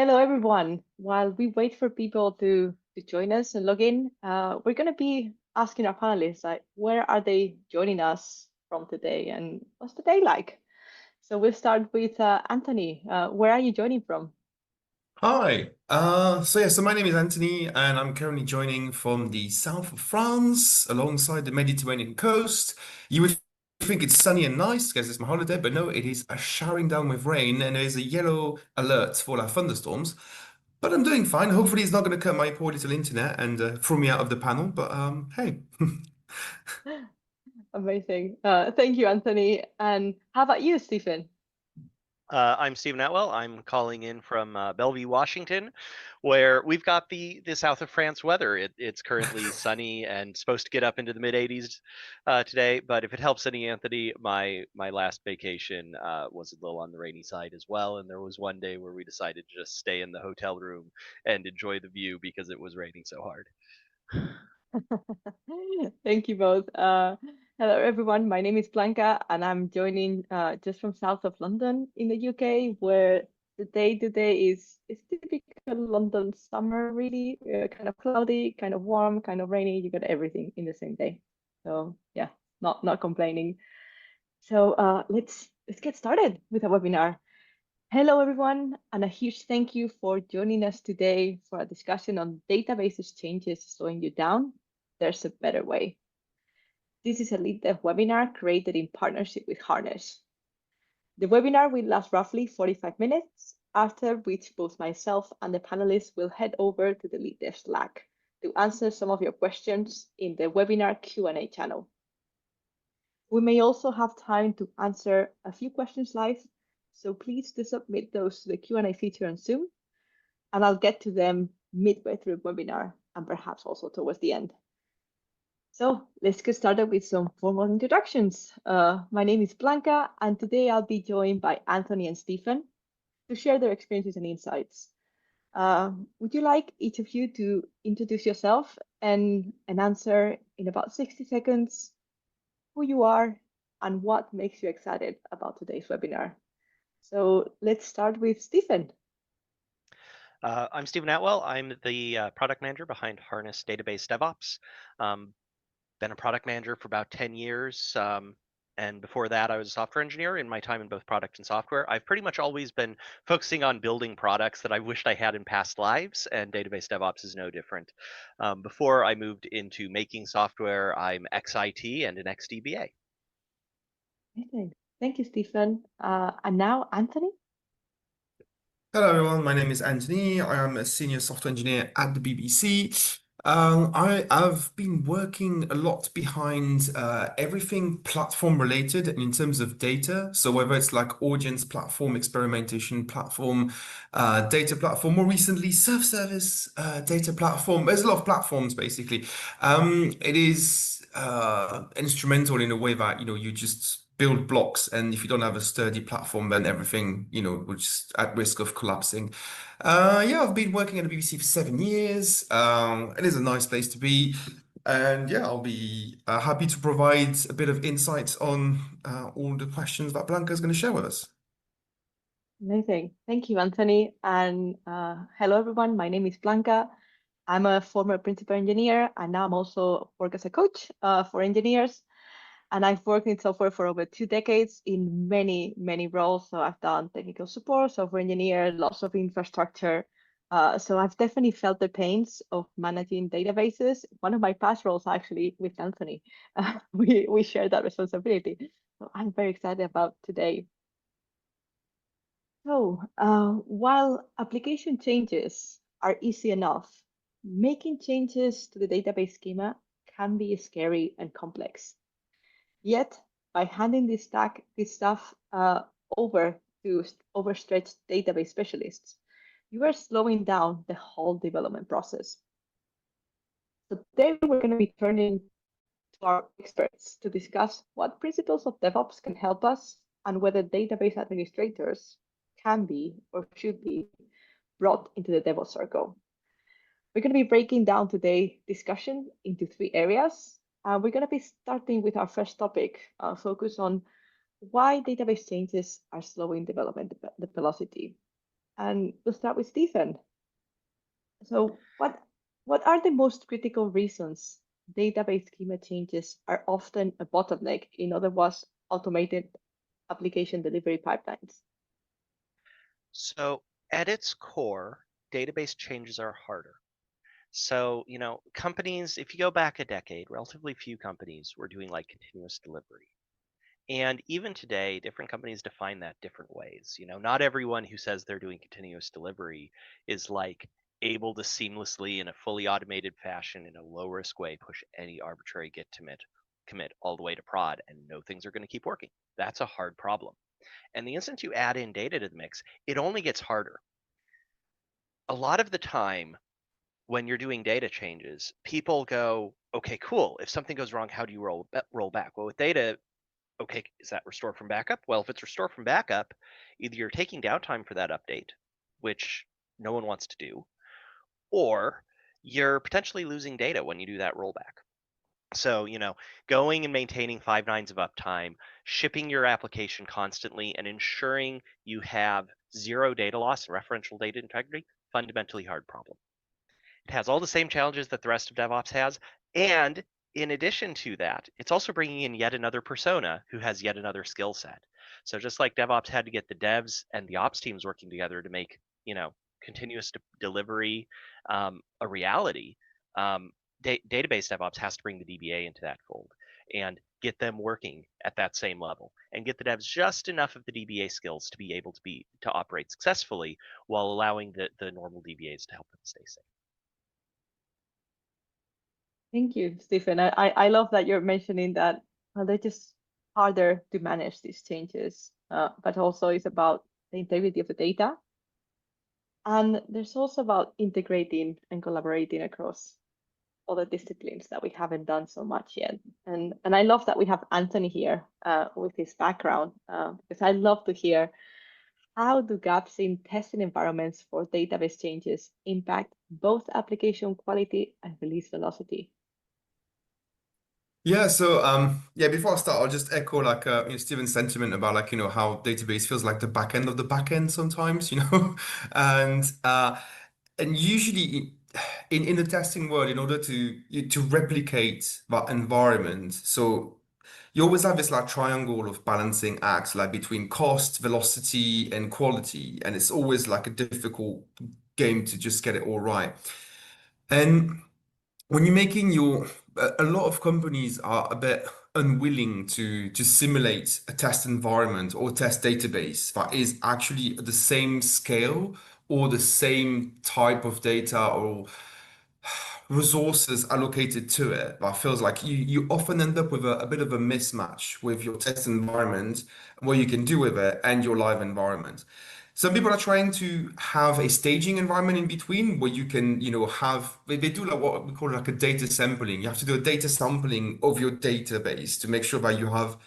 Hello, everyone. While we wait for people to join us and log in, we're going to be asking our panelists, like, where are they joining us from today and what's the day like? So we'll start with Anthony. Where are you joining from? Hi. So my name is Anthony, and I'm currently joining from the south of France, alongside the Mediterranean coast. You would think it's sunny and nice because it's my holiday, but no, it is showering down with rain, and there's a yellow alert for like thunderstorms. But I'm doing fine. Hopefully, it's not going to cut my poor little internet and throw me out of the panel. But hey. Amazing. Thank you, Anthony. And how about you, Stephen? I'm Stephen Atwell. I'm calling in from Bellevue, Washington, where we've got the south of France weather. It's currently sunny and supposed to get up into the mid 80s today. But if it helps any, Anthony, my last vacation was a little on the rainy side as well. And there was one day where we decided to just stay in the hotel room and enjoy the view because it was raining so hard. Thank you both. Hello, everyone. My name is Blanca, and I'm joining just from south of London in the UK, where the day today is typical London summer, really, kind of cloudy, kind of warm, kind of rainy. You got everything in the same day. So yeah, not complaining. So let's get started with our webinar. Hello, everyone, and a huge thank you for joining us today for a discussion on databases changes slowing you down. There's a better way. This is a Lead Dev webinar created in partnership with Harness. The webinar will last roughly 45 minutes, after which both myself and the panelists will head over to the Lead Dev Slack to answer some of your questions in the webinar Q&A channel. We may also have time to answer a few questions live, so please do submit those to the Q&A feature on Zoom, and I'll get to them midway through the webinar and perhaps also towards the end. So let's get started with some formal introductions. My name is Blanca, and today I'll be joined by Anthony and Stephen to share their experiences and insights. Would you like each of you to introduce yourself and answer in about 60 seconds who you are and what makes you excited about today's webinar? So let's start with Stephen. I'm Stephen Atwell. I'm the product manager behind Harness Database DevOps. Been a product manager for about 10 years. And before that, I was a software engineer in my time in both product and software. I've pretty much always been focusing on building products that I wished I had in past lives, and database DevOps is no different. Before I moved into making software, I'm ex-IT and an ex-DBA. Amazing. Thank you, Stephen. And now, Anthony. Hello, everyone. My name is Anthony. I am a senior software engineer at the BBC. I've been working a lot behind everything platform related and in terms of data. So whether it's like audience platform, experimentation platform, data platform, more recently Selfservice data platform. There's a lot of platforms basically. It is instrumental in a way that you just build blocks, and if you don't have a sturdy platform, then everything will just at risk of collapsing. Yeah, I've been working at the BBC for 7 years. It is a nice place to be. And yeah, I'll be happy to provide a bit of insight on all the questions that Blanca is going to share with us. Amazing. Thank you, Anthony. And hello, everyone. My name is Blanca. I'm a former principal engineer, and now I'm also work as a coach for engineers. And I've worked in software for over 2 decades in many, many roles. So I've done technical support, software engineer, lots of infrastructure. So I've definitely felt the pains of managing databases. One of my past roles, actually, with Anthony, we share that responsibility. So I'm very excited about today. So while application changes are easy enough, making changes to the database schema can be scary and complex. Yet, by handing this stuff over to overstretched database specialists, you are slowing down the whole development process. So today we're going to be turning to our experts to discuss what principles of DevOps can help us and whether database administrators can be or should be brought into the DevOps circle. We're going to be breaking down today's discussion into 3 areas. We're going to be starting with our first topic, focus on why database changes are slowing development velocity. And we'll start with Stephen. So what are the most critical reasons database schema changes are often a bottleneck in other words, automated application delivery pipelines? So at its core, database changes are harder. So, companies, if you go back a decade, relatively few companies were doing like continuous delivery. And even today, different companies define that different ways. Not everyone who says they're doing continuous delivery is like able to seamlessly in a fully automated fashion in a low risk way push any arbitrary git commit all the way to prod and know things are going to keep working. That's a hard problem. And the instant you add in data to the mix, it only gets harder. A lot of the time when you're doing data changes, people go, okay, cool. If something goes wrong, how do you roll back? Well, with data, okay, is that restore from backup? Well, if it's restore from backup, either you're taking downtime for that update, which no one wants to do, or you're potentially losing data when you do that rollback. So, going and maintaining 5 nines of uptime, shipping your application constantly, and ensuring you have zero data loss and referential data integrity, fundamentally hard problem. It has all the same challenges that the rest of DevOps has. And in addition to that, it's also bringing in yet another persona who has yet another skill set. So just like DevOps had to get the devs and the ops teams working together to make, continuous delivery a reality, database DevOps has to bring the DBA into that fold and get them working at that same level and get the devs just enough of the DBA skills to be able to operate successfully while allowing the normal DBAs to help them stay safe. Thank you, Stephen. I love that you're mentioning that they're just harder to manage these changes, but also it's about the integrity of the data. And there's also about integrating and collaborating across other disciplines that we haven't done so much yet. And I love that we have Anthony here with his background, because I love to hear how do gaps in testing environments for database changes impact both application quality and release velocity? Yeah, so before I start, I'll just echo like Stephen's sentiment about like how database feels like the back end of the back end sometimes, and usually in the testing world, in order to replicate that environment, so you always have this like triangle of balancing acts like between cost, velocity, and quality, and it's always like a difficult game to just get it all right. And when you're making a lot of companies are a bit unwilling to simulate a test environment or test database that is actually the same scale or the same type of data or resources allocated to it. That feels like you often end up with a bit of a mismatch with your test environment, what you can do with it, and your live environment. Some people are trying to have a staging environment in between where you can, they do like what we call like a data sampling. You have to do a data sampling of your database to make sure that you have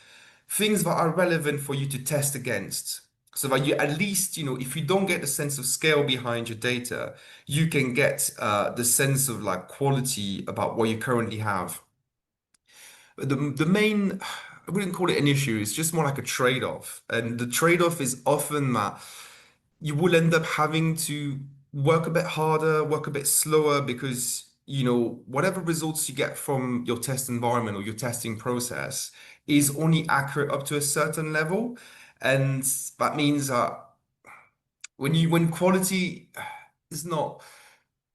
things that are relevant for you to test against. So that you at least, if you don't get the sense of scale behind your data, you can get the sense of like quality about what you currently have. The main, I wouldn't call it an issue, it's just more like a trade-off. And the trade-off is often that you will end up having to work a bit harder, work a bit slower because, whatever results you get from your test environment or your testing process is only accurate up to a certain level. And that means that when quality is not,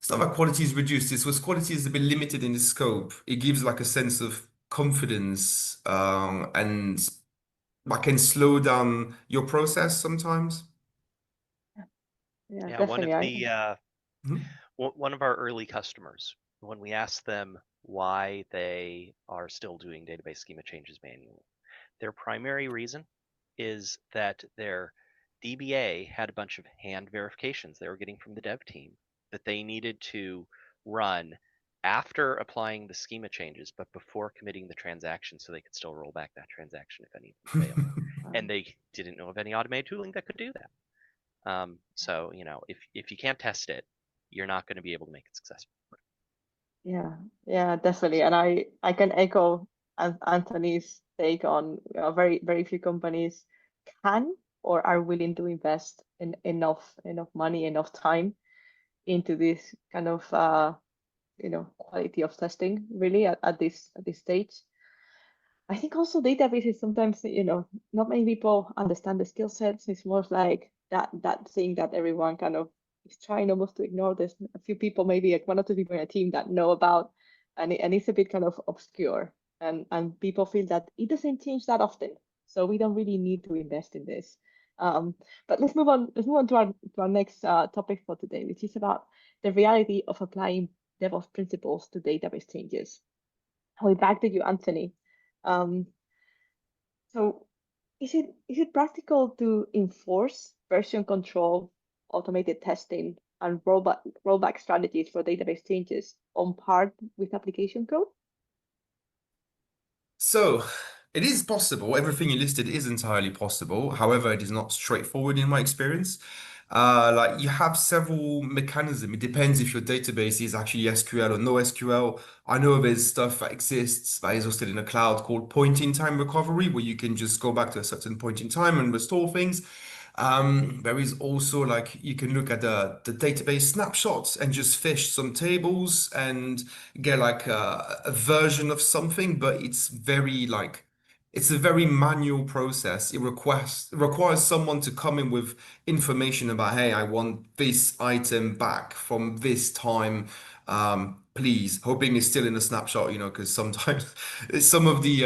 it's not that quality is reduced, it's when quality is a bit limited in the scope. It gives like a sense of confidence, and that can slow down your process sometimes. Yeah, Yeah, definitely. Mhm. one of our early customers, when we asked them why they are still doing database schema changes manually, their primary reason is that their DBA had a bunch of hand verifications they were getting from the dev team that they needed to run after applying the schema changes, but before committing the transaction so they could still roll back that transaction if any of them failed. And they didn't know of any automated tooling that could do that. So, if you can't test it, you're not going to be able to make it successful. Yeah, definitely. And I can echo Anthony's take on very, very few companies can or are willing to invest enough money, enough time into this kind of quality of testing really at this stage. I think also databases sometimes, not many people understand the skill sets. It's more like that thing that everyone kind of is trying almost to ignore. There's a few people, maybe like one or two people in a team that know about, and it's a bit kind of obscure. And people feel that it doesn't change that often, so we don't really need to invest in this. But let's move on. Let's move on to our next topic for today, which is about the reality of applying DevOps principles to database changes. I'll be back to you, Anthony. Um, so is it practical to enforce version control, automated testing, and rollback strategies for database changes on par with application code? So it is possible. Everything you listed is entirely possible. However, it is not straightforward in my experience. Like you have several mechanisms. It depends if your database is actually SQL or no SQL. I know there's stuff that exists that is hosted in the cloud called point-in-time recovery, where you can just go back to a certain point in time and restore things. There is also like you can look at the database snapshots and just fish some tables and get like a version of something, but it's a very manual process. It requires someone to come in with information about, hey, I want this item back from this time. Please, hoping it's still in the snapshot, because sometimes some of the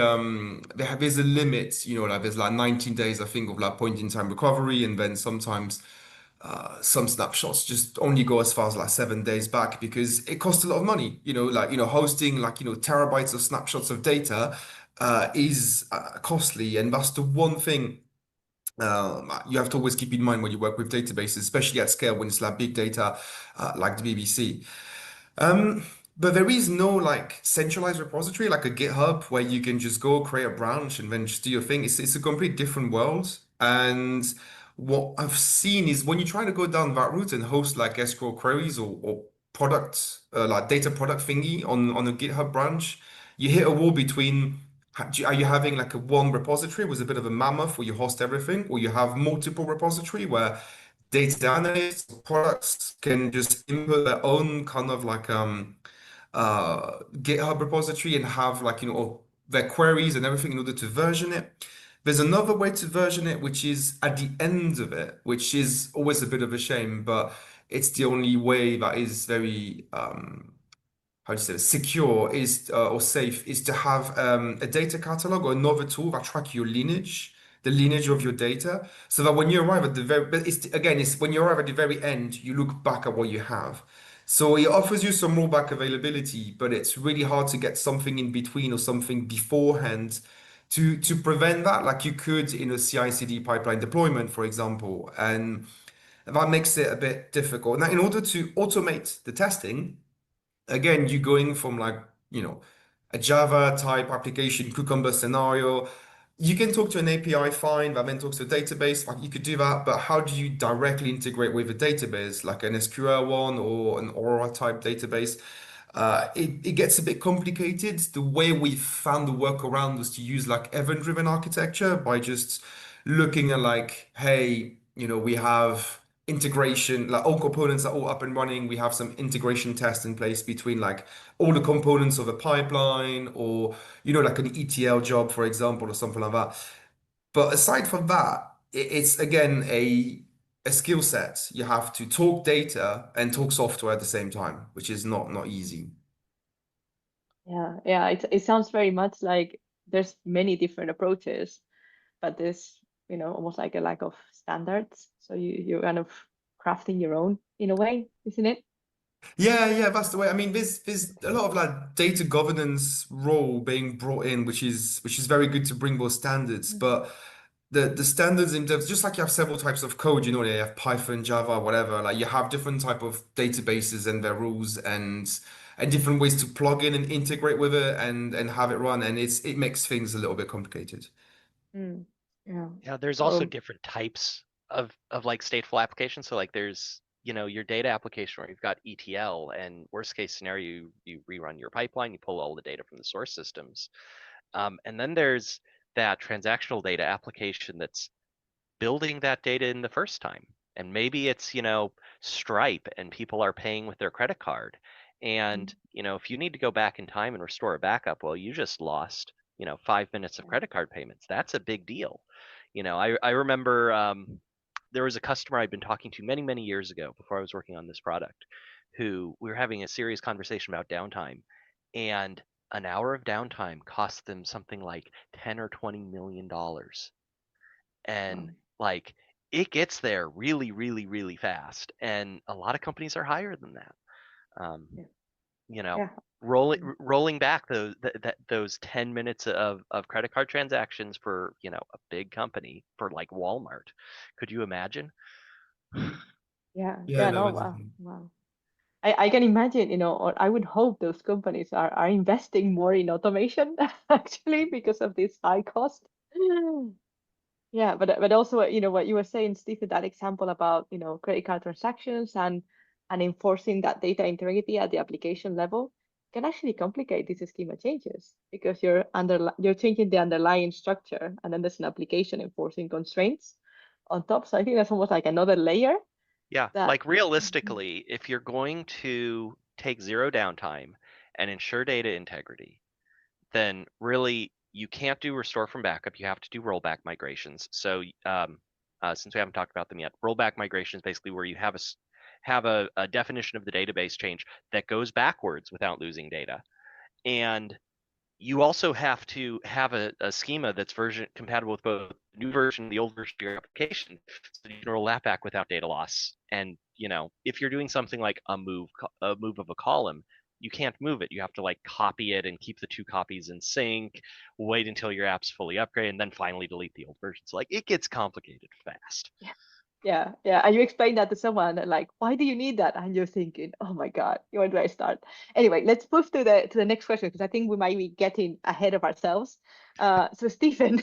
there's a limit, like there's like 19 days, I think, of like point in time recovery, and then sometimes some snapshots just only go as far as like 7 days back because it costs a lot of money. Hosting like terabytes of snapshots of data is costly, and that's the one thing you have to always keep in mind when you work with databases, especially at scale when it's like big data, like the BBC. Um, but there is no like centralized repository like a GitHub where you can just go create a branch and then just do your thing. It's a complete different world. And what I've seen is when you try to go down that route and host like SQL queries or product like data product thingy on a GitHub branch, you hit a wall between are you having like a one repository with a bit of a mammoth where you host everything, or you have multiple repository where data analysts, products can just input their own kind of like GitHub repository and have like their queries and everything in order to version it. There's another way to version it, which is at the end of it, which is always a bit of a shame, but it's the only way that is very how do you say it, secure is or safe is to have a data catalog or another tool that track your lineage, the lineage of your data, so that when you arrive at the very, but it's when you arrive at the very end, you look back at what you have. So it offers you some rollback availability, but it's really hard to get something in between or something beforehand to prevent that, like you could in a CI/CD pipeline deployment, for example, and that makes it a bit difficult. Now, in order to automate the testing, again, you're going from like, a Java type application Cucumber scenario. You can talk to an API fine, that then talks to a database. Like you could do that, but how do you directly integrate with a database like an SQL one or an Aura type database? It gets a bit complicated. The way we found the workaround was to use like event-driven architecture by just looking at like, hey, we have integration, like all components are all up and running. We have some integration tests in place between like all the components of a pipeline or, like an ETL job, for example, or something like that. But aside from that, it's again a skill set. You have to talk data and talk software at the same time, which is not easy. Yeah. It sounds very much like there's many different approaches, but there's almost like a lack of standards. So you're kind of crafting your own in a way, isn't it? Yeah, that's the way. I mean, there's a lot of like data governance role being brought in, which is very good to bring those standards. Mm. But the standards in devs, just like you have several types of code, you have Python, Java, whatever. Like you have different type of databases and their rules and different ways to plug in and integrate with it and have it run. And it makes things a little bit complicated. Mm. Yeah. Yeah, there's also So different types of like stateful applications. So like there's, your data application where you've got ETL, and worst case scenario, you rerun your pipeline, you pull all the data from the source systems. And then there's that transactional data application that's building that data in the first time. And maybe it's, Stripe and people are paying with their credit card. And, if you need to go back in time and restore a backup, well, you just lost, 5 minutes of credit card payments. That's a big deal. I remember there was a customer I'd been talking to many, many years ago before I was working on this product, who we were having a serious conversation about downtime. And an hour of downtime cost them something like 10 or $20 million. And like it gets there really, really, really fast. And a lot of companies are higher than that. Um, you know, Yeah. rolling back those 10 minutes of credit card transactions for, a big company for like Walmart. Could you imagine? Yeah. Yeah, Yeah. no, No. it's, Wow. Wow. I can imagine, or I would hope those companies are investing more in automation actually because of this high cost. Yeah, but also, what you were saying, Steve, with that example about, credit card transactions and enforcing that data integrity at the application level can actually complicate these schema changes because you're changing the underlying structure, and then there's an application enforcing constraints on top. So I think that's almost like another layer Yeah, that. like realistically, if you're going to take zero downtime and ensure data integrity, then really you can't do restore from backup. You have to do rollback migrations. So since we haven't talked about them yet, rollback migration is basically where you have a definition of the database change that goes backwards without losing data. And you also have to have a schema that's version compatible with both the new version and the old version of your application, so you can roll that back without data loss. And if you're doing something like a move of a column, you can't move it. You have to like copy it and keep the two copies in sync, wait until your app's fully upgraded, and then finally delete the old version. So like it gets complicated fast. Yeah, yeah. And you explain that to someone, and like, why do you need that? And you're thinking, oh my God, where do I start? Anyway, let's move to the next question because I think we might be getting ahead of ourselves. So Stephen,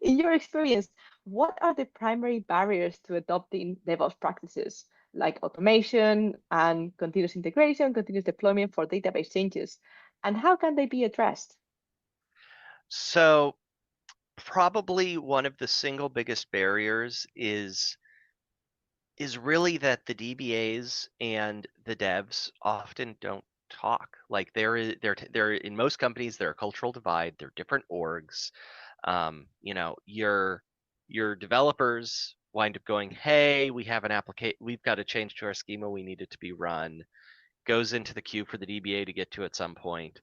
in your experience, what are the primary barriers to adopting DevOps practices like automation and continuous integration, continuous deployment for database changes? And how can they be addressed? So probably one of the single biggest barriers is really that the DBAs and the devs often don't talk. Like there in most companies there are a cultural divide. They're different orgs. Your developers wind up going, "Hey, we have an application. We've got to change to our schema. We need it to be run." Goes into the queue for the DBA to get to at some point.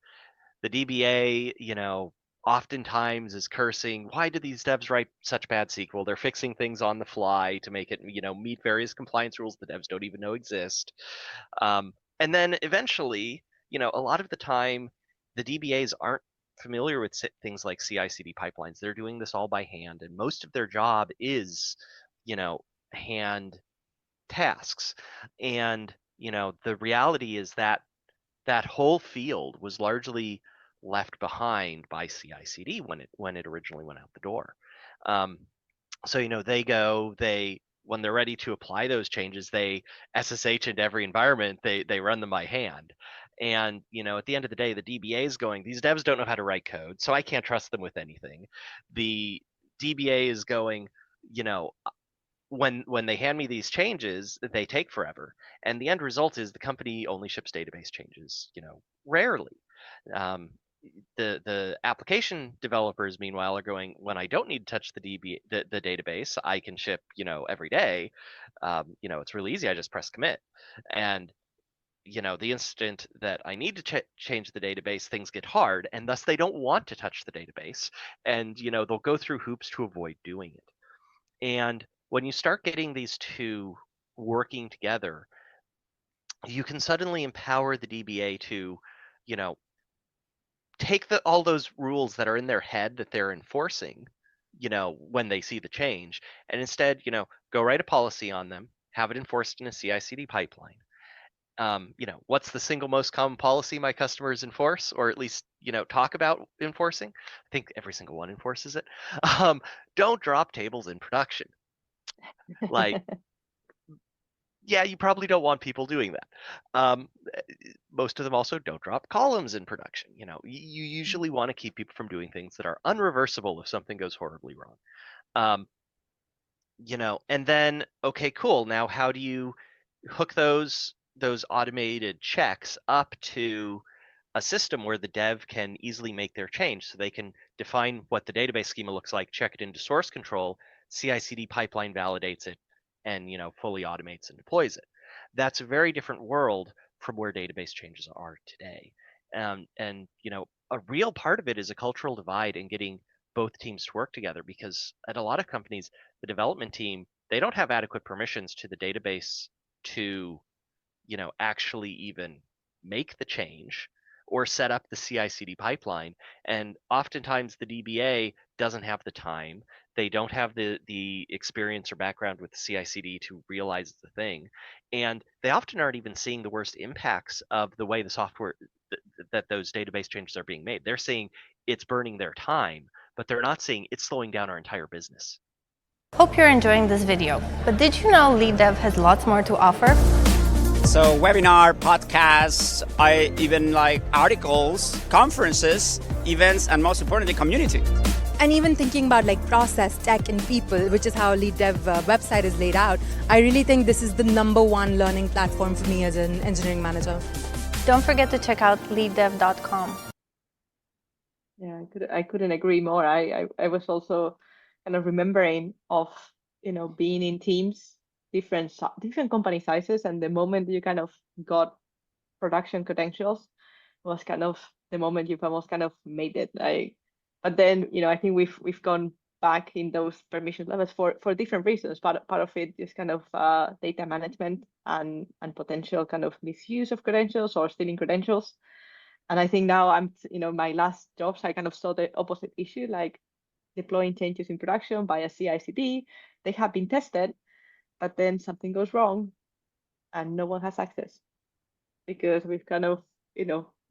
The DBA, oftentimes is cursing, why do these devs write such bad SQL? They're fixing things on the fly to make it, meet various compliance rules the devs don't even know exist. And then eventually, a lot of the time, the DBAs aren't familiar with things like CI/CD pipelines. They're doing this all by hand, and most of their job is, hand tasks. And, the reality is that that whole field was largely left behind by CI/CD when it originally went out the door. Um, so they when they're ready to apply those changes, they SSH into every environment. They run them by hand, and at the end of the day, the DBA is going, these devs don't know how to write code, so I can't trust them with anything. The DBA is going, you know when they hand me these changes, they take forever, and the end result is the company only ships database changes, rarely. Um, the application developers, meanwhile, are going, when I don't need to touch the database, I can ship, every day. It's really easy. I just press commit, and the instant that I need to change the database, things get hard, and thus they don't want to touch the database, and they'll go through hoops to avoid doing it. And when you start getting these two working together, you can suddenly empower the DBA to, you know, take all those rules that are in their head that they're enforcing, when they see the change, and instead, go write a policy on them, have it enforced in a CI/CD pipeline. What's the single most common policy my customers enforce, or at least, talk about enforcing? I think every single one enforces it. Don't drop tables in production. Like, yeah, you probably don't want people doing that. Most of them also don't drop columns in production. You usually want to keep people from doing things that are unreversible if something goes horribly wrong. And then, okay, cool. Now, how do you hook those automated checks up to a system where the dev can easily make their change, so they can define what the database schema looks like, check it into source control, CI/CD pipeline validates it, and fully automates and deploys it. That's a very different world from where database changes are today. And a real part of it is a cultural divide and getting both teams to work together, because at a lot of companies, the development team, they don't have adequate permissions to the database to actually even make the change or set up the CI/CD pipeline. And oftentimes the DBA doesn't have the time. They don't have the experience or background with the CI/CD to realize it's a thing. And they often aren't even seeing the worst impacts of the way the software that those database changes are being made. They're seeing it's burning their time, but they're not seeing it's slowing down our entire business. Hope you're enjoying this video, but did you know Lead Dev has lots more to offer? So webinar, podcasts, I even like articles, conferences, events, and most importantly, community. And even thinking about like process, tech, and people, which is how Lead Dev website is laid out, I really think this is the #1 learning platform for me as an engineering manager. Don't forget to check out leaddev.com. Yeah, I couldn't agree more. I was also kind of remembering of being in teams, different company sizes, and the moment you kind of got production credentials was kind of the moment you've almost kind of made it. But then I think we've gone back in those permission levels for different reasons. Part of it is kind of data management and potential kind of misuse of credentials or stealing credentials. And I think now my last jobs, I kind of saw the opposite issue, like deploying changes in production via CI/CD. They have been tested, but then something goes wrong and no one has access because we've kind of,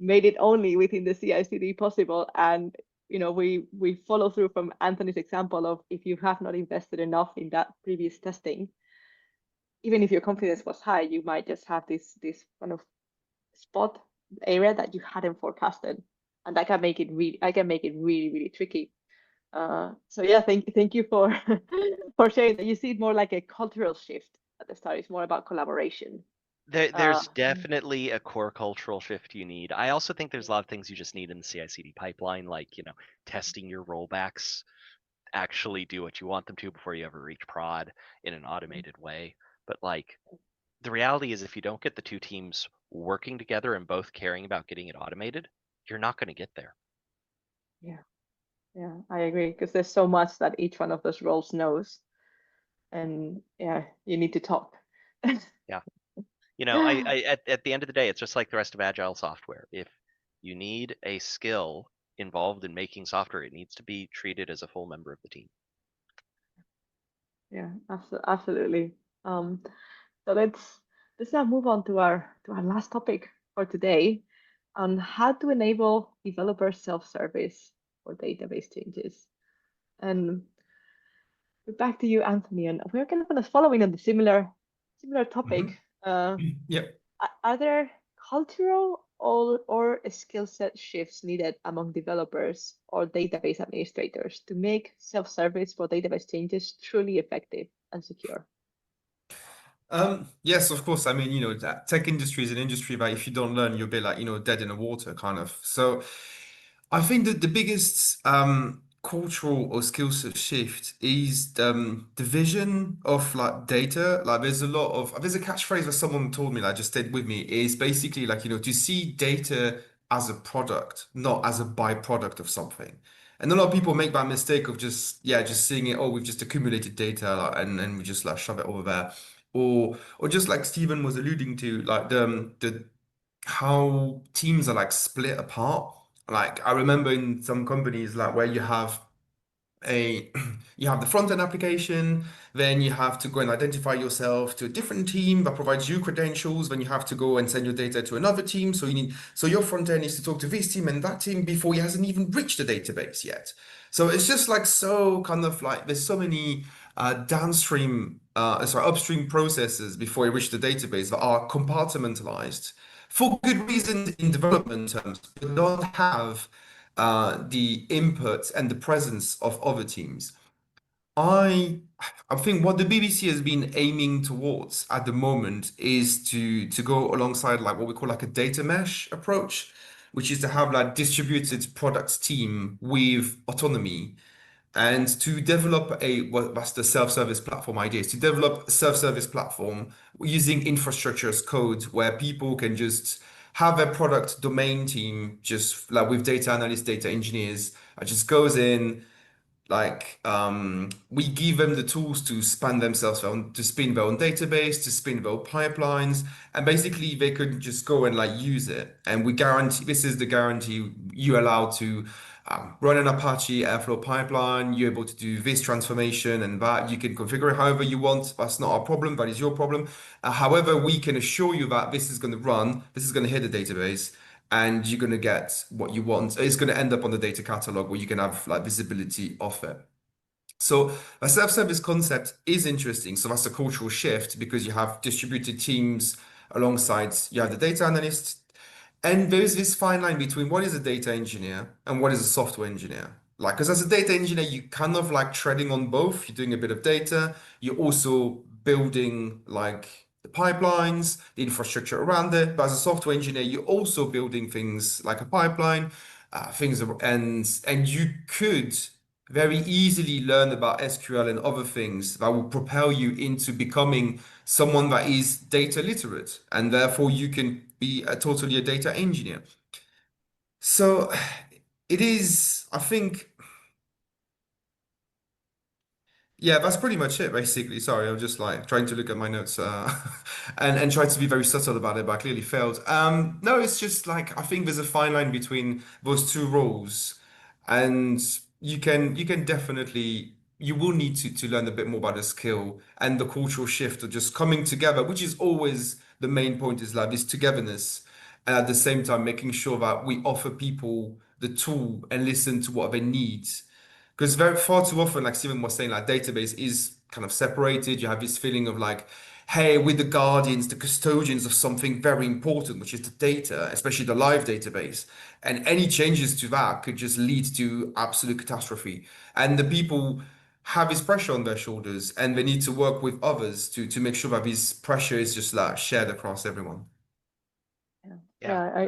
made it only within the CI/CD possible. And, we follow through from Anthony's example of if you have not invested enough in that previous testing, even if your confidence was high, you might just have this kind of spot area that you hadn't forecasted, and that can make it really really tricky. So yeah, thank you for for sharing that. You see it more like a cultural shift at the start. It's more about collaboration. There's definitely a core cultural shift you need. I also think there's a lot of things you just need in the CI/CD pipeline, like testing your rollbacks actually do what you want them to before you ever reach prod in an automated way. But like, the reality is, if you don't get the two teams working together and both caring about getting it automated, you're not going to get there. Yeah, I agree, because there's so much that each one of those roles knows, and yeah, you need to talk. Yeah. At the end of the day, it's just like the rest of agile software. If you need a skill involved in making software, it needs to be treated as a full member of the team. Yeah, absolutely. So let's now move on to our last topic for today, on how to enable developer self-service for database changes. And back to you, Anthony, and we're kind of following on the similar topic. Yep. Are there cultural or skill set shifts needed among developers or database administrators to make self-service for database changes truly effective and secure? Yes, of course. I mean, that tech industry is an industry that if you don't learn, you'll be like, dead in the water kind of. So I think that the biggest cultural or skill set shift is the vision of like data. Like there's a catchphrase that someone told me that just stayed with me, is basically like, to see data as a product, not as a byproduct of something. And a lot of people make that mistake of just seeing it, oh, we've just accumulated data, like, and we just like shove it over there. Or just like Stephen was alluding to, like the how teams are like split apart. Like I remember in some companies like where you have a you have the front end application, then you have to go and identify yourself to a different team that provides you credentials, then you have to go and send your data to another team. So your front end needs to talk to this team and that team before he hasn't even reached the database yet. So it's just like so kind of like there's so many upstream processes before you reach the database that are compartmentalized for good reasons in development terms, but don't have the input and the presence of other teams. I I think what the BBC has been aiming towards at the moment is to go alongside like what we call like a data mesh approach, which is to have like distributed products team with autonomy and to develop that's the self-service platform idea is to develop a self-service platform using infrastructure as code where people can just have a product domain team just like with data analysts, data engineers, just goes in we give them the tools to span themselves on to spin their own database, to spin their own pipelines, and basically they could just go and like use it. And we guarantee this is the guarantee you're allowed to run an Apache Airflow pipeline. You're able to do this transformation and that. You can configure it however you want. That's not our problem. That is your problem. However, we can assure you that this is going to run. This is going to hit the database and you're going to get what you want. It's going to end up on the data catalog where you can have like visibility of it. So a self-service concept is interesting. So that's a cultural shift because you have distributed teams alongside, you have the data analyst, and there's this fine line between what is a data engineer and what is a software engineer. Like, because as a data engineer, you kind of like treading on both. You're doing a bit of data. You're also building like the pipelines, the infrastructure around it. But as a software engineer, you're also building things like a pipeline, and you could very easily learn about SQL and other things that will propel you into becoming someone that is data literate, and therefore you can be totally a data engineer. So it is, I think, yeah, that's pretty much it, basically. Sorry, I'm just like trying to look at my notes and try to be very subtle about it, but I clearly failed. No, it's just like I think there's a fine line between those two roles, and you can definitely you will need to learn a bit more about the skill and the cultural shift of just coming together, which is always the main point is like this togetherness, and at the same time making sure that we offer people the tool and listen to what they need. Because very far too often, like Stephen was saying, like database is kind of separated. You have this feeling of like, hey, we're the guardians, the custodians of something very important, which is the data, especially the live database. And any changes to that could just lead to absolute catastrophe. And the people have this pressure on their shoulders and they need to work with others to make sure that this pressure is just like shared across everyone. Yeah.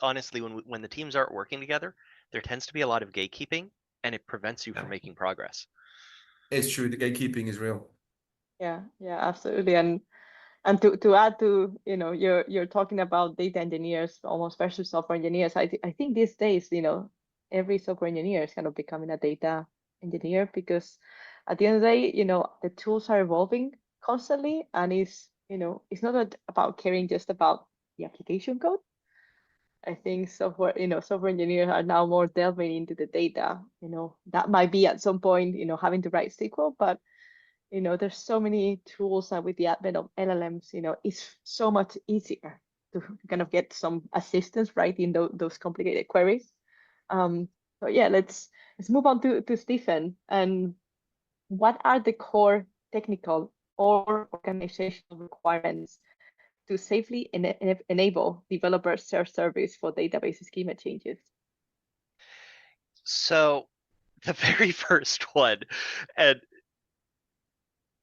Honestly, when the teams aren't working together, there tends to be a lot of gatekeeping, and it prevents you from making progress. It's true. The gatekeeping is real. Yeah, absolutely. And to add to, you're talking about data engineers almost versus software engineers. I think these days, every software engineer is kind of becoming a data engineer because at the end of the day, the tools are evolving constantly, and it's not about caring just about the application code. I think software engineers are now more delving into the data. That might be at some point, having to write SQL, but there's so many tools, and with the advent of LLMs, it's so much easier to kind of get some assistance writing those complicated queries. So yeah, let's move on to Stephen. And what are the core technical or organizational requirements to safely enable developer self-service for database schema changes? So the very first one, and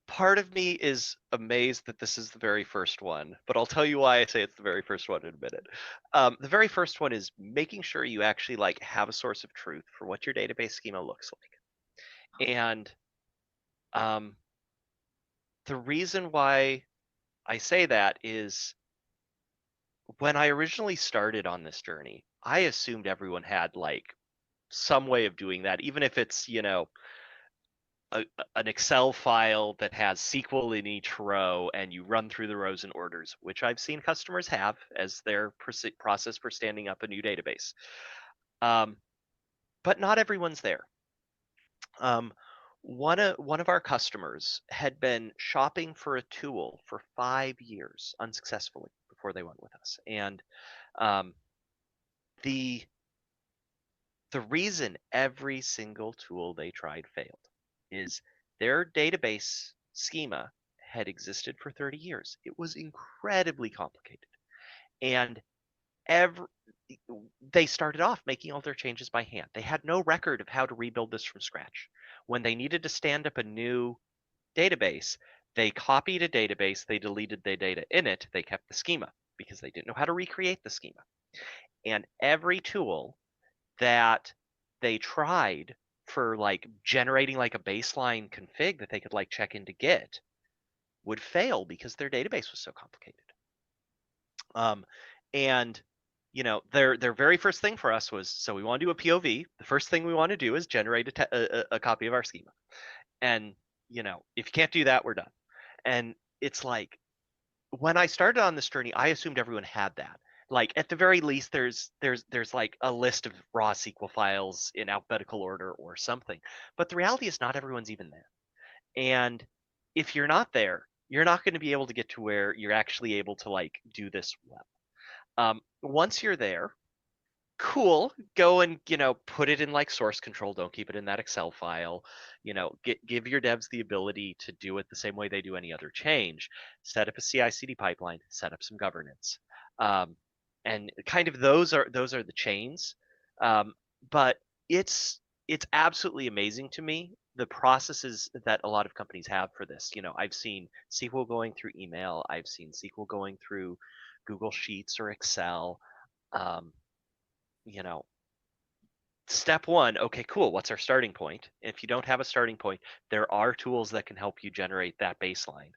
part of me is amazed that this is the very first one, but I'll tell you why I say it's the very first one in a minute. The very first one is making sure you actually like have a source of truth for what your database schema looks like. And the reason why I say that is when I originally started on this journey, I assumed everyone had like some way of doing that, even if it's, an Excel file that has SQL in each row and you run through the rows in orders, which I've seen customers have as their process for standing up a new database. But not everyone's there. One of our customers had been shopping for a tool for 5 years unsuccessfully before they went with us. And the reason every single tool they tried failed is their database schema had existed for 30 years. It was incredibly complicated. And they started off making all their changes by hand. They had no record of how to rebuild this from scratch. When they needed to stand up a new database, they copied a database, they deleted the data in it, they kept the schema because they didn't know how to recreate the schema. And every tool that they tried for like generating like a baseline config that they could like check into Git would fail because their database was so complicated. And you know, their very first thing for us was, so we want to do a POV. The first thing we want to do is generate a copy of our schema. And you know, if you can't do that, we're done. And it's like, when I started on this journey, I assumed everyone had that. Like at the very least, there's like a list of raw SQL files in alphabetical order or something. But the reality is not everyone's even there. And if you're not there, you're not going to be able to get to where you're actually able to like do this well. Once you're there, cool, go and, you know, put it in like source control. Don't keep it in that Excel file. You know, give your devs the ability to do it the same way they do any other change. Set up a CI/CD pipeline, set up some governance. And kind of those are the chains. But it's absolutely amazing to me the processes that a lot of companies have for this. You know, I've seen SQL going through email. I've seen SQL going through Google Sheets or Excel. You know, step one, okay, cool, what's our starting point? If you don't have a starting point, there are tools that can help you generate that baseline.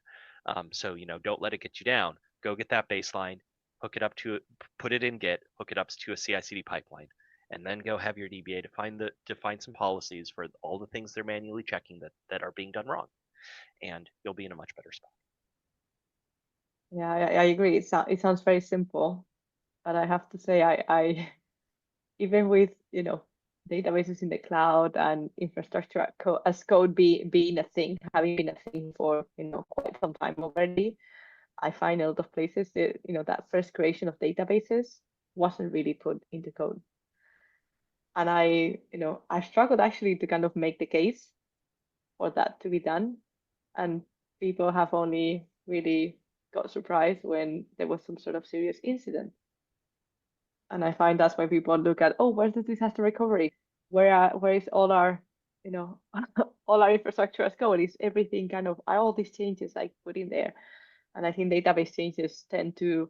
So, you know, don't let it get you down. Go get that baseline, hook it up to, put it in Git, hook it up to a CI/CD pipeline, and then go have your DBA define some policies for all the things they're manually checking that are being done wrong, and you'll be in a much better spot. Yeah, I agree. It sounds very simple, but I have to say, I even with, you know, databases in the cloud and infrastructure as code being a thing, having been a thing for, you know, quite some time already, I find a lot of places that, you know, that first creation of databases wasn't really put into code. And I struggled actually to kind of make the case for that to be done. And people have only really got surprised when there was some sort of serious incident. And I find that's why people look at, oh, where's the disaster recovery? Where is all our, you know, all our infrastructure as code? Is everything kind of, are all these changes like put in there? And I think database changes tend to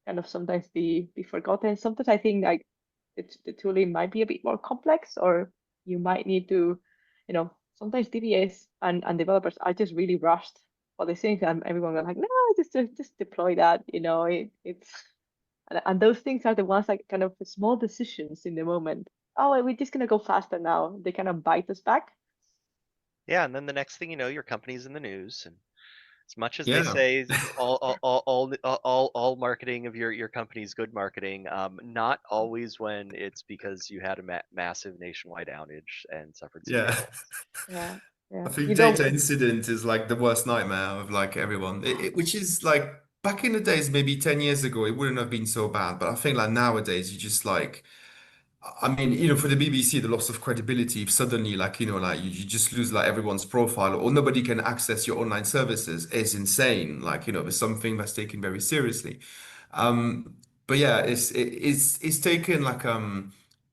kind of sometimes be forgotten. Sometimes I think like the tooling might be a bit more complex, or you might need to, you know, sometimes DBAs and developers are just really rushed for these things, and everyone goes like, no, just deploy that, you know, it's. And those things are the ones like kind of small decisions in the moment. Oh, we're just gonna go faster now. They kind of bite us back. Yeah, and then the next thing you know, your company's in the news, and as much as they Yeah. say all marketing of your company is good marketing, not always when it's because you had a massive nationwide outage and suffered some Yeah. damage. Yeah, I yeah. think You data don't. incident is like the worst nightmare of like everyone, which is like back in the days, maybe 10 years ago, it wouldn't have been so bad. But I think like nowadays, you just like, I mean, you know, for the BBC, the loss of credibility, if suddenly like, you know, like you just lose like everyone's profile or nobody can access your online services is insane. Like, you know, it's something that's taken very seriously. But yeah, it's taken like a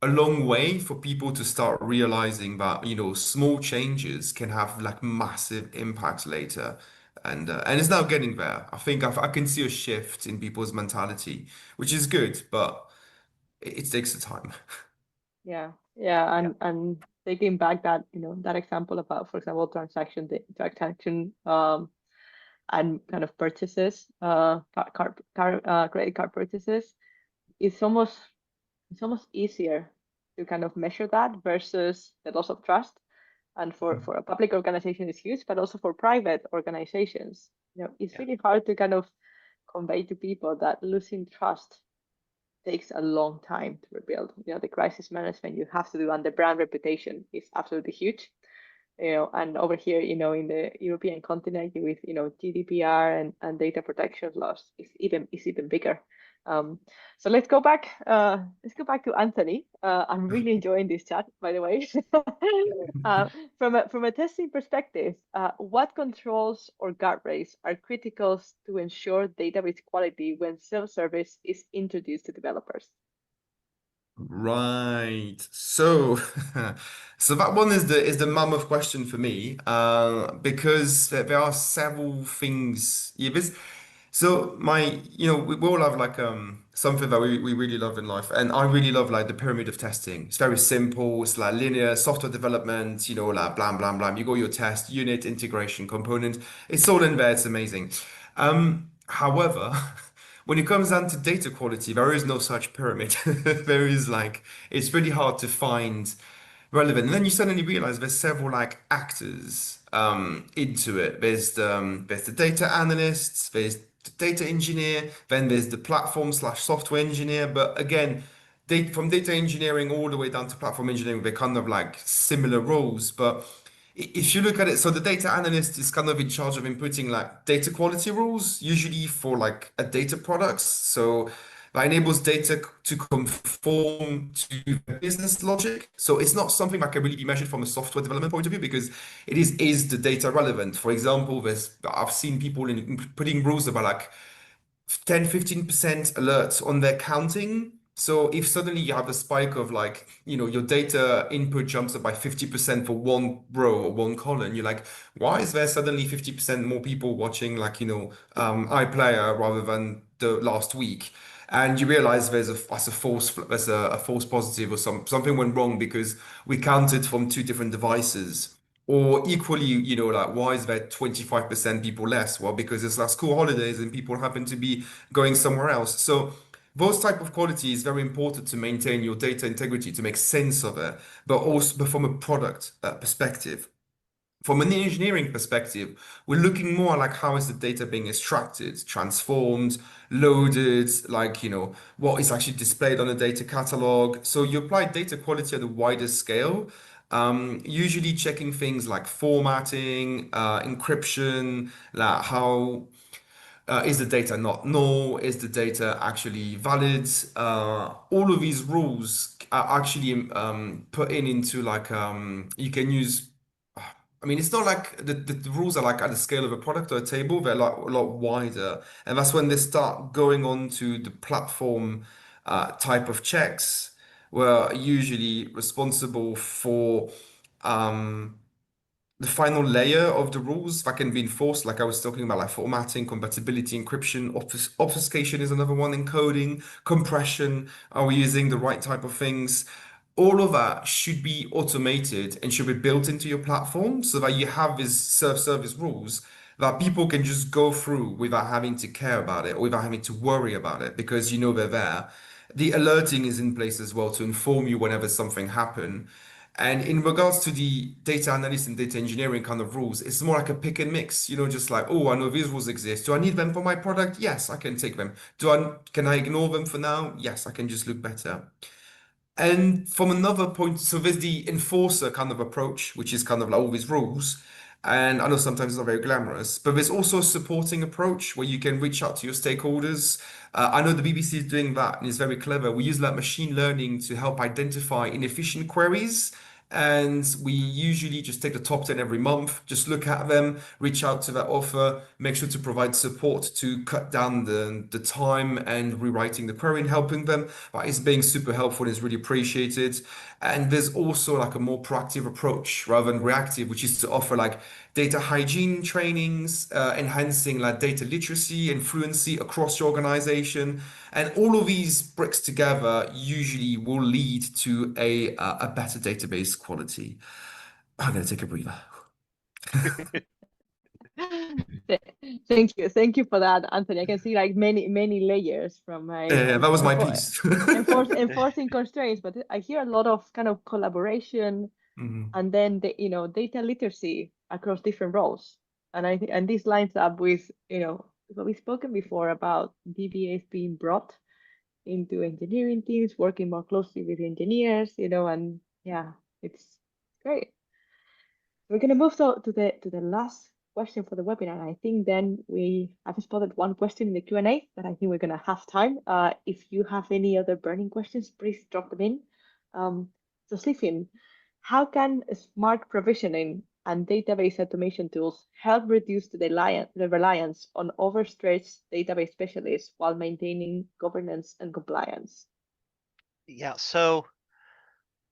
long way for people to start realizing that, you know, small changes can have like massive impacts later. And it's now getting there. I think I can see a shift in people's mentality, which is good, but it takes the time. Yeah, yeah, Yeah. and taking back that, you know, that example about, for example, transaction and kind of purchases, credit card purchases, it's almost easier to kind of measure that versus the loss of trust. And for a public organization, it's huge, but also for private organizations, you know, it's Yeah. really hard to kind of convey to people that losing trust takes a long time to rebuild. You know, the crisis management you have to do and the brand reputation is absolutely huge. You know, and over here, you know, in the European continent with, you know, GDPR and data protection laws is even bigger. So let's go back to Anthony. I'm really enjoying this chat, by the way. From a testing perspective, what controls or guardrails are critical to ensure database quality when self-service is introduced to developers? Right. So, so that one is the mammoth question for me, because there are several things. Yeah, so we all have like something that we really love in life, and I really love like the pyramid of testing. It's very simple. It's like linear software development. Like blam blam blam. You go your test unit integration component. It's all in there. It's amazing. However. When it comes down to data quality, there is no such pyramid. There is like, it's really hard to find relevant. And then you suddenly realize there's several like actors into it. There's the data analysts, there's the data engineer, then there's the platform slash software engineer. But again, from data engineering all the way down to platform engineering, they're kind of like similar roles. But if you look at it, so the data analyst is kind of in charge of inputting like data quality rules, usually for like a data products. So that enables data to conform to the business logic. So it's not something that can really be measured from a software development point of view because is the data relevant? For example, I've seen people putting rules about like 10-15% alerts on their counting. So if suddenly you have a spike of like, your data input jumps up by 50% for one row or one column, you're like, why is there suddenly 50% more people watching like, iPlayer rather than the last week? And you realize there's a false positive or something went wrong because we counted from two different devices. Or equally, like why is there 25% people less? Well, because it's like school holidays and people happen to be going somewhere else. So those type of quality is very important to maintain your data integrity, to make sense of it, but from a product perspective. From an engineering perspective, we're looking more like how is the data being extracted, transformed, loaded, like, what is actually displayed on the data catalog. So you apply data quality at a wider scale, usually checking things like formatting, encryption, like how is the data not null? Is the data actually valid? All of these rules are actually put into like you can use. I mean, it's not like the rules are like at the scale of a product or a table. They're like a lot wider, and that's when they start going on to the platform type of checks, were usually responsible for. Um, the final layer of the rules that can be enforced, like I was talking about, like formatting, compatibility, encryption, obfuscation is another one, encoding, compression. Are we using the right type of things? All of that should be automated and should be built into your platform so that you have these self-service rules that people can just go through without having to care about it or without having to worry about it because they're there. The alerting is in place as well to inform you whenever something happens. And in regards to the data analyst and data engineering kind of rules, it's more like a pick and mix, just like, oh, I know these rules exist. Do I need them for my product? Yes, I can take them. Can I ignore them for now? Yes, I can just look better. And from another point, so there's the enforcer kind of approach, which is kind of like all these rules. And I know sometimes it's not very glamorous, but there's also a supporting approach where you can reach out to your stakeholders. I know the BBC is doing that and it's very clever. We use like machine learning to help identify inefficient queries. And we usually just take the top 10 every month, just look at them, reach out to that author, make sure to provide support to cut down the time and rewriting the query and helping them. That is being super helpful and is really appreciated. And there's also like a more proactive approach rather than reactive, which is to offer like data hygiene trainings, enhancing like data literacy and fluency across your organization. And all of these bricks together usually will lead to a better database quality. I'm going to take a breather. Thank you for that, Anthony. I can see like many layers from my that was my piece. enforcing constraints, but I hear a lot of kind of collaboration and then the data literacy across different roles. And this lines up with what we've spoken before about DBAs being brought into engineering teams, working more closely with engineers, and yeah, it's great. We're going to move to the last question for the webinar. I think then we have spotted one question in the Q&A that I think we're going to have time. If you have any other burning questions, please drop them in. So Stephen, how can smart provisioning and database automation tools help reduce the reliance on overstretched database specialists while maintaining governance and compliance? Yeah, so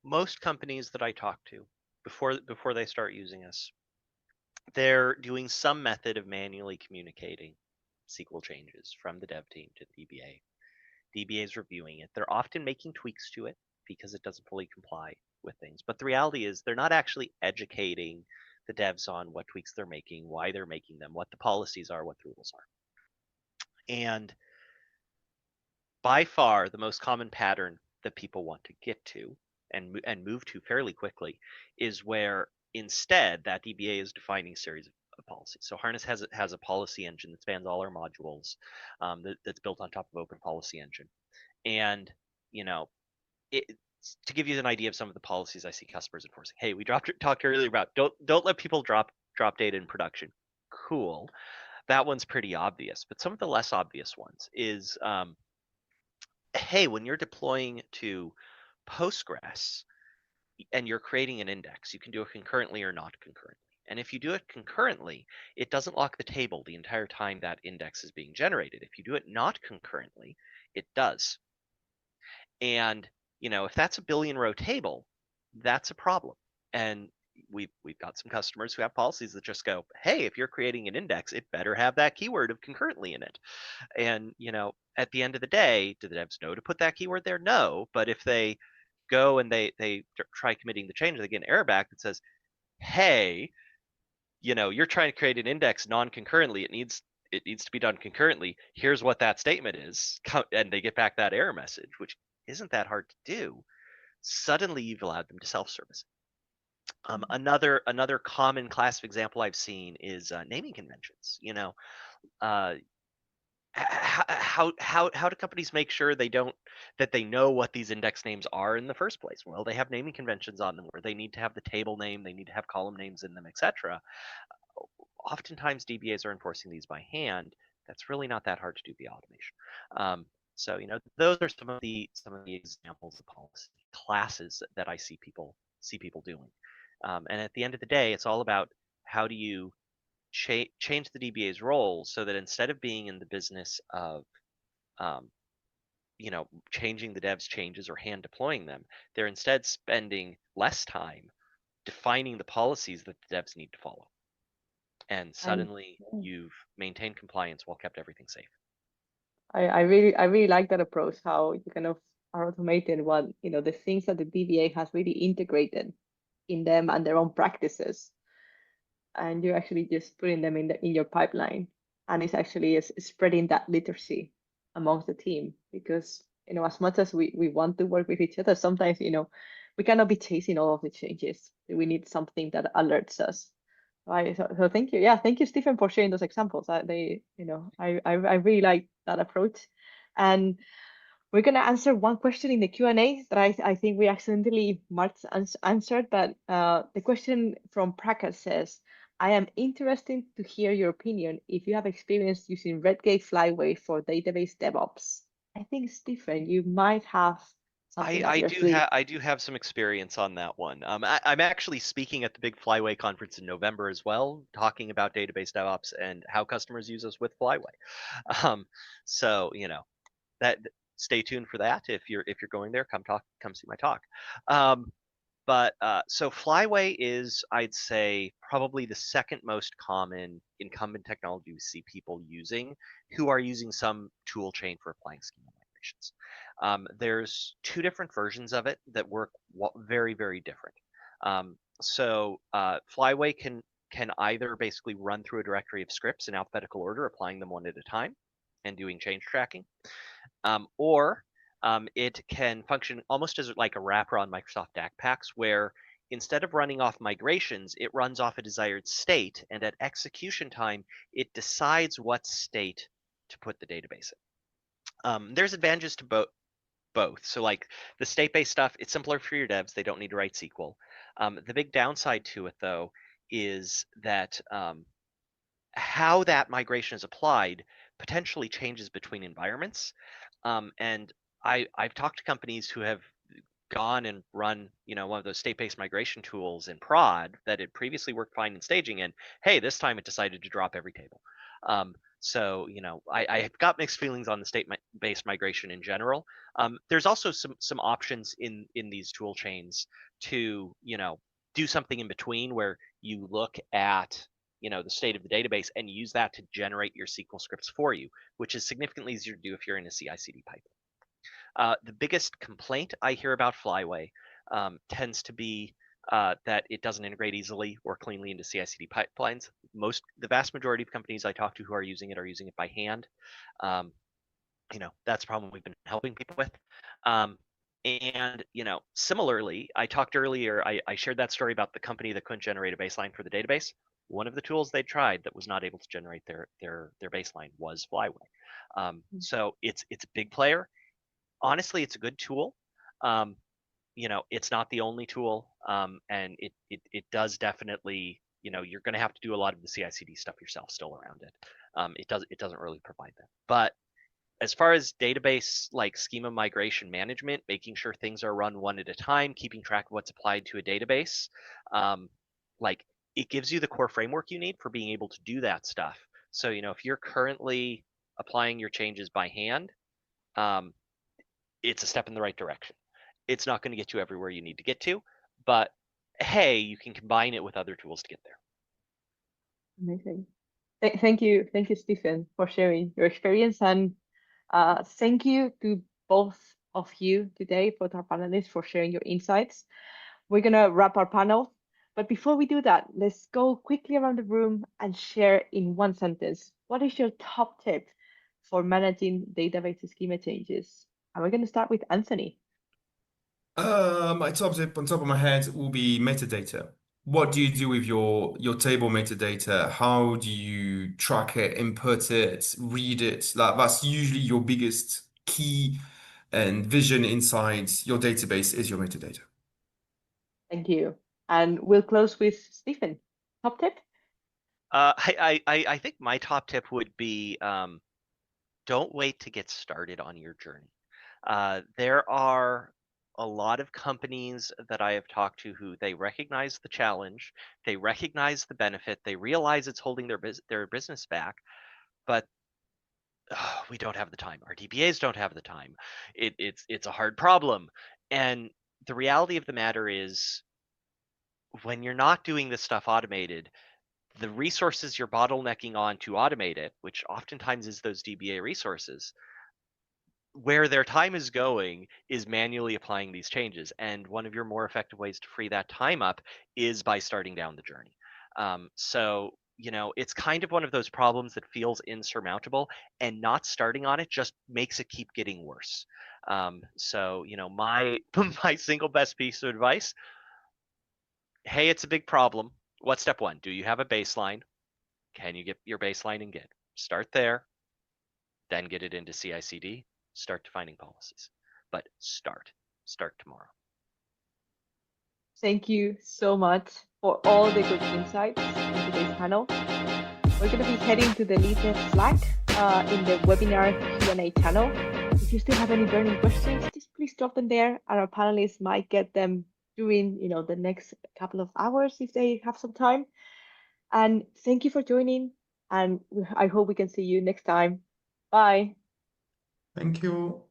most companies that I talk to before they start using us, they're doing some method of manually communicating SQL changes from the dev team to the DBA. DBA is reviewing it. They're often making tweaks to it because it doesn't fully comply with things. But the reality is they're not actually educating the devs on what tweaks they're making, why they're making them, what the policies are, what the rules are. And by far the most common pattern that people want to get to and move to fairly quickly is where instead that DBA is defining a series of policies. So Harness has a policy engine that spans all our modules, that's built on top of Open Policy Engine. And you know, to give you an idea of some of the policies I see customers enforcing. Hey, we talked earlier about don't let people drop data in production. Cool, that one's pretty obvious. But some of the less obvious ones is hey, when you're deploying to Postgres and you're creating an index, you can do it concurrently or not concurrently. And if you do it concurrently, it doesn't lock the table the entire time that index is being generated. If you do it not concurrently, it does. And if that's a billion row table, that's a problem. And we've got some customers who have policies that just go, hey, if you're creating an index, it better have that keyword of concurrently in it. And at the end of the day, do the devs know to put that keyword there? No. But if they go and they try committing the change, they get an error back that says, hey, you're trying to create an index non-concurrently. It needs to be done concurrently. Here's what that statement is. And they get back that error message, which isn't that hard to do. Suddenly you've allowed them to self-service. Another common class of example I've seen is naming conventions. How do companies make sure that they know what these index names are in the first place? Well, they have naming conventions on them where they need to have the table name, they need to have column names in them, etc. Oftentimes DBAs are enforcing these by hand. That's really not that hard to do via automation. So those are some of the examples of policy classes that I see people doing. And at the end of the day, it's all about how do you change the DBA's role so that instead of being in the business of changing the devs changes or hand deploying them, they're instead spending less time defining the policies that the devs need to follow. And suddenly you've maintained compliance while kept everything safe. I really like that approach, how you kind of are automating what the things that the DBA has really integrated in them and their own practices, and you're actually just putting them in your pipeline, and it's actually spreading that literacy amongst the team, because as much as we want to work with each other, sometimes we cannot be chasing all of the changes. We need something that alerts us. Right. So thank you. Yeah, thank you, Stephen, for sharing those examples. I really like that approach. And we're gonna answer one question in the Q&A that I think we accidentally marked answered, but the question from Prakash says, I am interested to hear your opinion if you have experience using Redgate Flyway for database DevOps. I think, Stephen, you might have something up your sleeve. I do have some experience on that one. I'm actually speaking at the big Flyway conference in November as well, talking about database DevOps and how customers use us with Flyway. So that stay tuned for that. If you're going there, come see my talk. So Flyway is, I'd say, probably the second most common incumbent technology we see people using who are using some tool chain for applying schema migrations. There's two different versions of it that work very, very different. Flyway can either basically run through a directory of scripts in alphabetical order, applying them one at a time and doing change tracking, or it can function almost as like a wrapper on Microsoft DAC packs, where instead of running off migrations, it runs off a desired state, and at execution time, it decides what state to put the database in. There's advantages to both. So like the state-based stuff, it's simpler for your devs. They don't need to write SQL. The big downside to it, though, is that how that migration is applied potentially changes between environments. And I've talked to companies who have gone and run, one of those state-based migration tools in prod that had previously worked fine in staging, and hey, this time it decided to drop every table. So, I've got mixed feelings on the state-based migration in general. There's also some options in these tool chains to, do something in between where you look at, the state of the database and use that to generate your SQL scripts for you, which is significantly easier to do if you're in a CI/CD pipeline. The biggest complaint I hear about Flyway tends to be that it doesn't integrate easily or cleanly into CI/CD pipelines. The vast majority of companies I talk to who are using it by hand. That's a problem we've been helping people with. And similarly, I talked earlier, I shared that story about the company that couldn't generate a baseline for the database. One of the tools they tried that was not able to generate their baseline was Flyway. So it's a big player. Honestly, it's a good tool. It's not the only tool, and it does definitely, you're going to have to do a lot of the CI/CD stuff yourself still around it. It doesn't really provide that. But as far as database like schema migration management, making sure things are run one at a time, keeping track of what's applied to a database, it gives you the core framework you need for being able to do that stuff. So if you're currently applying your changes by hand, it's a step in the right direction. It's not going to get you everywhere you need to get to, but hey, you can combine it with other tools to get there. Amazing. Thank you, Stephen, for sharing your experience, and thank you to both of you today, both our panelists, for sharing your insights. We're gonna wrap our panel, but before we do that, let's go quickly around the room and share in one sentence, what is your top tip for managing database schema changes? And we're gonna start with Anthony. My top tip on top of my head will be metadata. What do you do with your table metadata? How do you track it, input it, read it? That's usually your biggest key and vision inside your database is your metadata. Thank you. And we'll close with Stephen. Top tip? I think my top tip would be don't wait to get started on your journey. There are a lot of companies that I have talked to who they recognize the challenge, they recognize the benefit, they realize it's holding their business back, but we don't have the time. Our DBAs don't have the time. It's a hard problem. And the reality of the matter is, when you're not doing this stuff automated, the resources you're bottlenecking on to automate it, which oftentimes is those DBA resources, where their time is going is manually applying these changes. And one of your more effective ways to free that time up is by starting down the journey. So, it's kind of one of those problems that feels insurmountable, and not starting on it just makes it keep getting worse. So, my single best piece of advice, hey, it's a big problem. What's step one? Do you have a baseline? Can you get your baseline in Git? Start there, then get it into CI/CD. Start defining policies, but start tomorrow. Thank you so much for all the good insights in today's panel. We're going to be heading to the LeadDev Slack in the webinar Q&A channel. If you still have any burning questions, just please drop them there, and our panelists might get them during the next couple of hours if they have some time. And thank you for joining, and I hope we can see you next time. Bye. Thank you.